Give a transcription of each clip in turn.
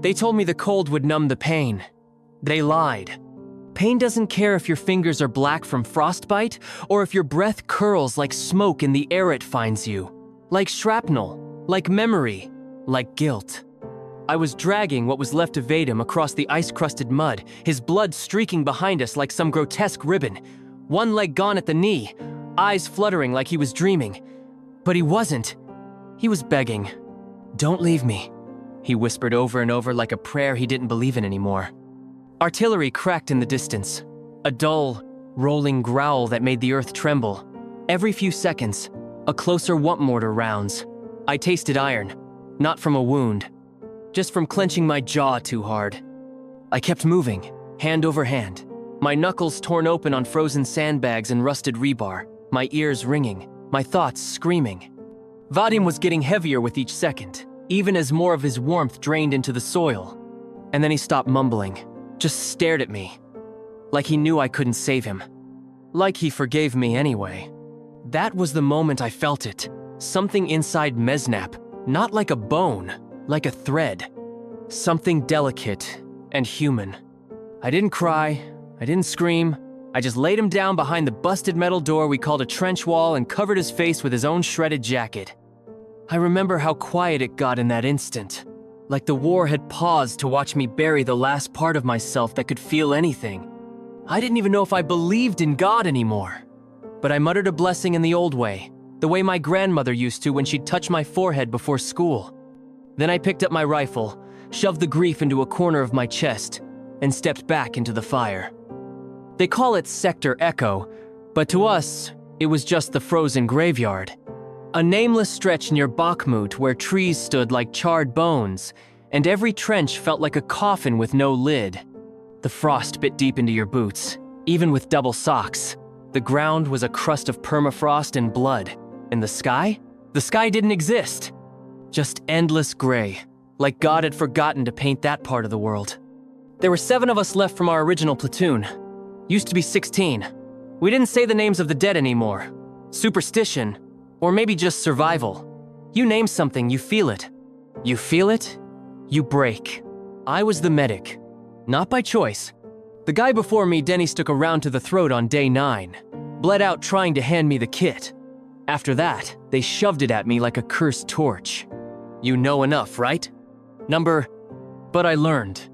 They told me the cold would numb the pain. They lied. Pain doesn't care if your fingers are black from frostbite or if your breath curls like smoke in the air it finds you. Like shrapnel, like memory, like guilt. I was dragging what was left of Vadim across the ice-crusted mud, his blood streaking behind us like some grotesque ribbon. One leg gone at the knee, eyes fluttering like he was dreaming. But he wasn't. He was begging. "Don't leave me," he whispered over and over like a prayer he didn't believe in anymore. Artillery cracked in the distance, a dull, rolling growl that made the earth tremble. Every few seconds, a closer wump mortar rounds. I tasted iron, not from a wound, just from clenching my jaw too hard. I kept moving, hand over hand, my knuckles torn open on frozen sandbags and rusted rebar, my ears ringing, my thoughts screaming. Vadim was getting heavier with each second, even as more of his warmth drained into the soil. And then he stopped mumbling, just stared at me, like he knew I couldn't save him. Like he forgave me anyway. That was the moment I felt it. Something inside Mesnap, not like a bone, like a thread. Something delicate and human. I didn't cry, I didn't scream. I just laid him down behind the busted metal door we called a trench wall and covered his face with his own shredded jacket. I remember how quiet it got in that instant. Like the war had paused to watch me bury the last part of myself that could feel anything. I didn't even know if I believed in God anymore. But I muttered a blessing in the old way, the way my grandmother used to when she'd touch my forehead before school. Then I picked up my rifle, shoved the grief into a corner of my chest, and stepped back into the fire. They call it Sector Echo, but to us, it was just the frozen graveyard. A nameless stretch near Bakhmut where trees stood like charred bones, and every trench felt like a coffin with no lid. The frost bit deep into your boots, even with double socks. The ground was a crust of permafrost and blood. And the sky? The sky didn't exist. Just endless gray, like God had forgotten to paint that part of the world. There were 7 of us left from our original platoon. Used to be 16. We didn't say the names of the dead anymore. Superstition. Or maybe just survival. You name something, you feel it. You feel it, you break. I was the medic. Not by choice. The guy before me, Denny, stuck around to the throat on day 9. Bled out trying to hand me the kit. After that, they shoved it at me like a cursed torch. You know enough, right? But I learned.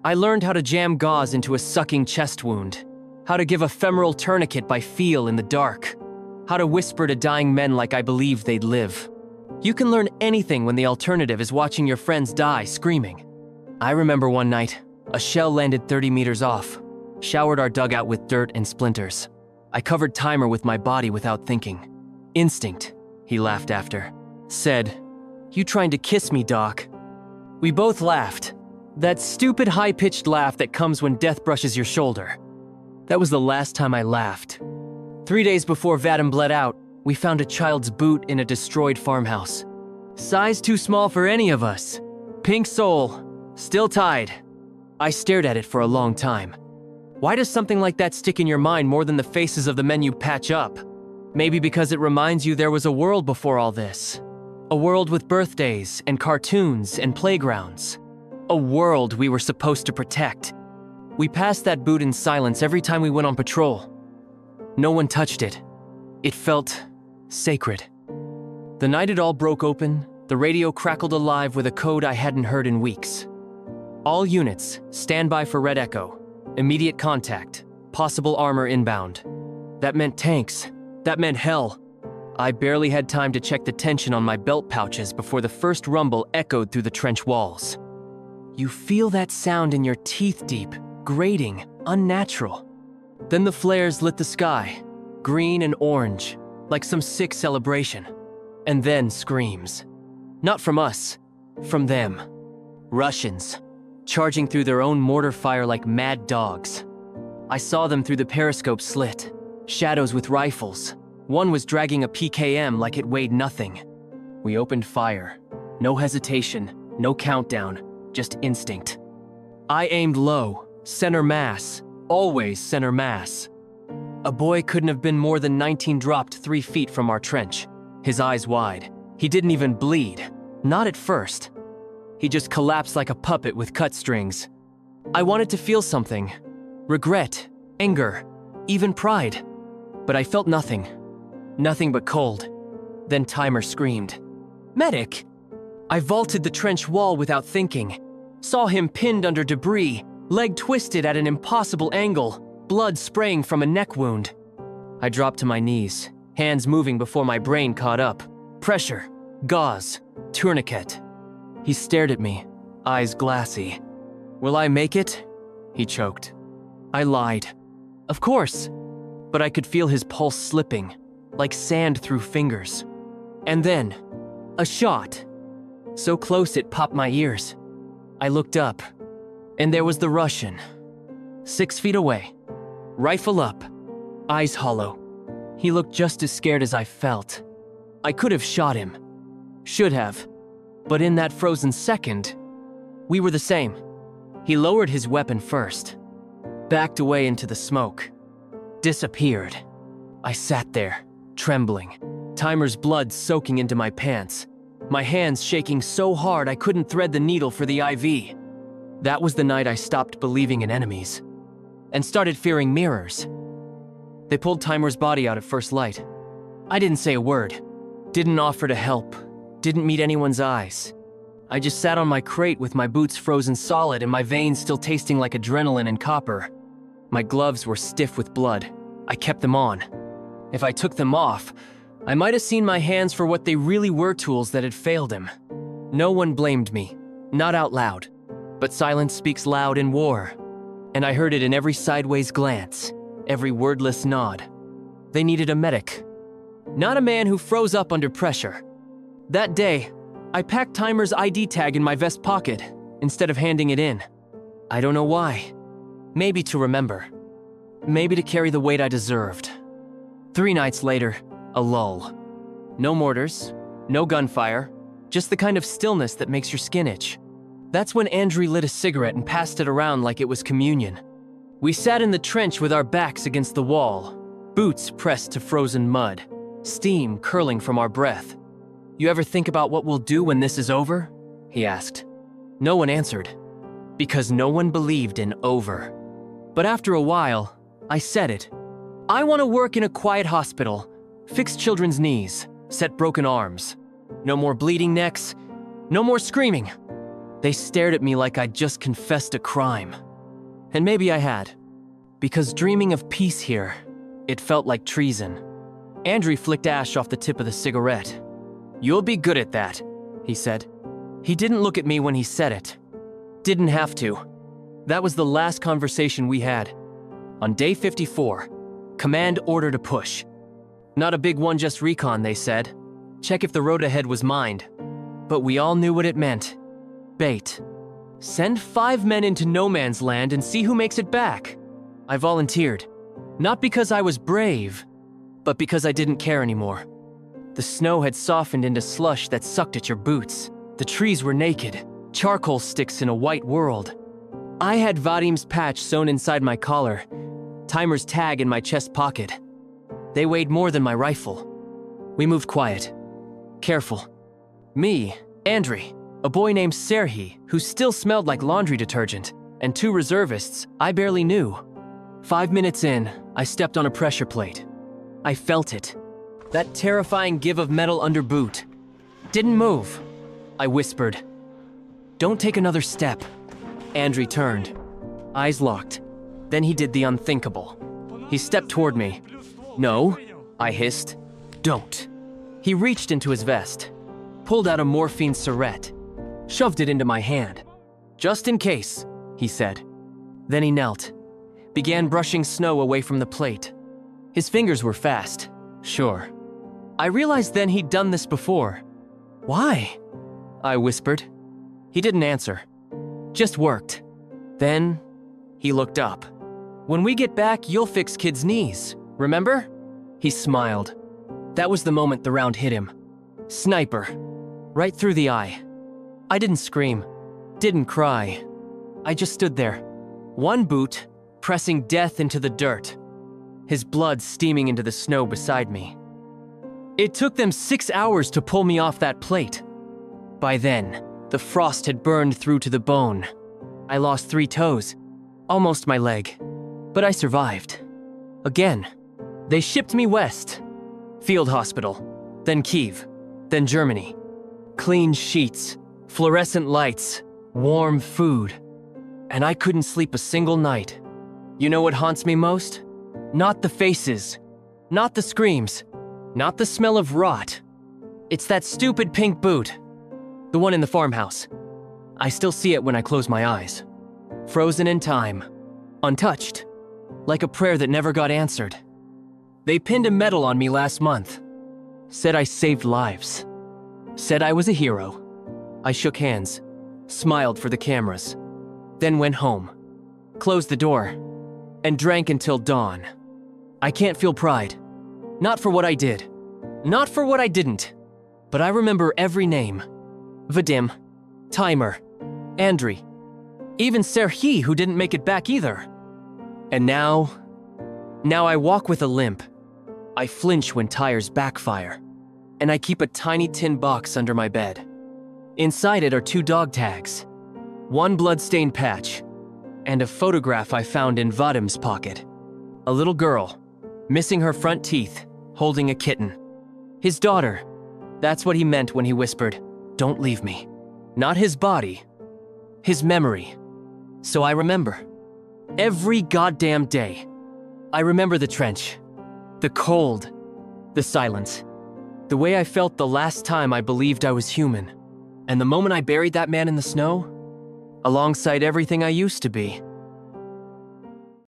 I learned how to jam gauze into a sucking chest wound. How to give a femoral tourniquet by feel in the dark. How to whisper to dying men like I believed they'd live. You can learn anything when the alternative is watching your friends die screaming. I remember one night, a shell landed 30 meters off, showered our dugout with dirt and splinters. I covered Timer with my body without thinking. Instinct, he laughed after. Said, "You trying to kiss me, Doc?" We both laughed. That stupid high-pitched laugh that comes when death brushes your shoulder. That was the last time I laughed. 3 days before Vadim bled out, we found a child's boot in a destroyed farmhouse. Size too small for any of us. Pink sole, still tied. I stared at it for a long time. Why does something like that stick in your mind more than the faces of the men you patch up? Maybe because it reminds you there was a world before all this. A world with birthdays and cartoons and playgrounds. A world we were supposed to protect. We passed that boot in silence every time we went on patrol. No one touched it. It felt sacred. The night it all broke open, the radio crackled alive with a code I hadn't heard in weeks. All units, stand by for Red Echo. Immediate contact. Possible armor inbound. That meant tanks. That meant hell. I barely had time to check the tension on my belt pouches before the first rumble echoed through the trench walls. You feel that sound in your teeth deep, grating, unnatural. Then the flares lit the sky, green and orange, like some sick celebration. And then screams. Not from us, from them. Russians, charging through their own mortar fire like mad dogs. I saw them through the periscope slit, shadows with rifles. One was dragging a PKM like it weighed nothing. We opened fire. No hesitation, no countdown, just instinct. I aimed low, center mass, always center mass. A boy couldn't have been more than 19 dropped 3 feet from our trench, his eyes wide. He didn't even bleed, not at first. He just collapsed like a puppet with cut strings. I wanted to feel something. Regret, anger, even pride. But I felt nothing. Nothing but cold. Then Timer screamed, "Medic!" I vaulted the trench wall without thinking. Saw him pinned under debris, leg twisted at an impossible angle, blood spraying from a neck wound. I dropped to my knees, hands moving before my brain caught up. Pressure, gauze, tourniquet. He stared at me, eyes glassy. "Will I make it?" He choked. I lied. Of course. But I could feel his pulse slipping, like sand through fingers. And then, a shot. So close it popped my ears. I looked up, and there was the Russian. 6 feet away, rifle up, eyes hollow. He looked just as scared as I felt. I could have shot him. Should have. But in that frozen second, we were the same. He lowered his weapon first, backed away into the smoke, disappeared. I sat there, trembling, Timer's blood soaking into my pants, my hands shaking so hard I couldn't thread the needle for the IV. That was the night I stopped believing in enemies and started fearing mirrors. They pulled Timer's body out at first light. I didn't say a word, didn't offer to help, didn't meet anyone's eyes. I just sat on my crate with my boots frozen solid and my veins still tasting like adrenaline and copper. My gloves were stiff with blood. I kept them on. If I took them off, I might have seen my hands for what they really were, tools that had failed him. No one blamed me, not out loud. But silence speaks loud in war. And I heard it in every sideways glance, every wordless nod. They needed a medic, not a man who froze up under pressure. That day, I packed Timer's ID tag in my vest pocket instead of handing it in. I don't know why. Maybe to remember. Maybe to carry the weight I deserved. 3 nights later, a lull. No mortars, no gunfire, just the kind of stillness that makes your skin itch. That's when Andrew lit a cigarette and passed it around like it was communion. We sat in the trench with our backs against the wall, boots pressed to frozen mud, steam curling from our breath. "You ever think about what we'll do when this is over?" he asked. No one answered, because no one believed in over. But after a while, I said it. I want to work in a quiet hospital, fix children's knees, set broken arms. No more bleeding necks, no more screaming. They stared at me like I'd just confessed a crime. And maybe I had, because dreaming of peace here, it felt like treason. Andrew flicked ash off the tip of the cigarette. "You'll be good at that," he said. He didn't look at me when he said it. Didn't have to. That was the last conversation we had. On day 54, command order to push. Not a big one, just recon, they said. Check if the road ahead was mined. But we all knew what it meant. Bait. Send 5 men into no man's land and see who makes it back. I volunteered. Not because I was brave, but because I didn't care anymore. The snow had softened into slush that sucked at your boots. The trees were naked, charcoal sticks in a white world. I had Vadim's patch sewn inside my collar, Timer's tag in my chest pocket. They weighed more than my rifle. We moved quiet, careful. Me, Andrew, a boy named Serhiy, who still smelled like laundry detergent, and 2 reservists I barely knew. 5 minutes in, I stepped on a pressure plate. I felt it. That terrifying give of metal under boot. Didn't move. I whispered, "Don't take another step." Andrew turned, eyes locked. Then he did the unthinkable. He stepped toward me. "No," I hissed. "Don't." He reached into his vest, pulled out a morphine syringe, shoved it into my hand. "Just in case," he said. Then he knelt, began brushing snow away from the plate. His fingers were fast, sure. I realized then he'd done this before. "Why?" I whispered. He didn't answer. Just worked. Then, he looked up. "When we get back, you'll fix kids' knees, remember?" He smiled. That was the moment the round hit him. Sniper. Right through the eye. I didn't scream. Didn't cry. I just stood there. One boot, pressing death into the dirt. His blood steaming into the snow beside me. It took them 6 hours to pull me off that plate. By then, The frost had burned through to the bone. I lost 3 toes, almost my leg, but I survived. Again, they shipped me west. Field hospital, then Kiev, then Germany. Clean sheets, fluorescent lights, warm food. And I couldn't sleep a single night. You know what haunts me most? Not the faces, not the screams, not the smell of rot. It's that stupid pink boot, the one in the farmhouse. I still see it when I close my eyes. Frozen in time, untouched, like a prayer that never got answered. They pinned a medal on me last month. Said I saved lives. Said I was a hero. I shook hands, smiled for the cameras, then went home, closed the door, and drank until dawn. I can't feel pride. Not for what I did. Not for what I didn't. But I remember every name. Vadim, Timer, Andriy, even Serhiy, who didn't make it back either. And now I walk with a limp. I flinch when tires backfire. And I keep a tiny tin box under my bed. Inside it are 2 dog tags, 1 blood-stained patch, and a photograph I found in Vadim's pocket. A little girl, missing her front teeth, holding a kitten. His daughter. That's what he meant when he whispered, "Don't leave me." Not his body, his memory. So I remember. Every goddamn day. I remember the trench, the cold, the silence, the way I felt the last time I believed I was human, and the moment I buried that man in the snow, alongside everything I used to be.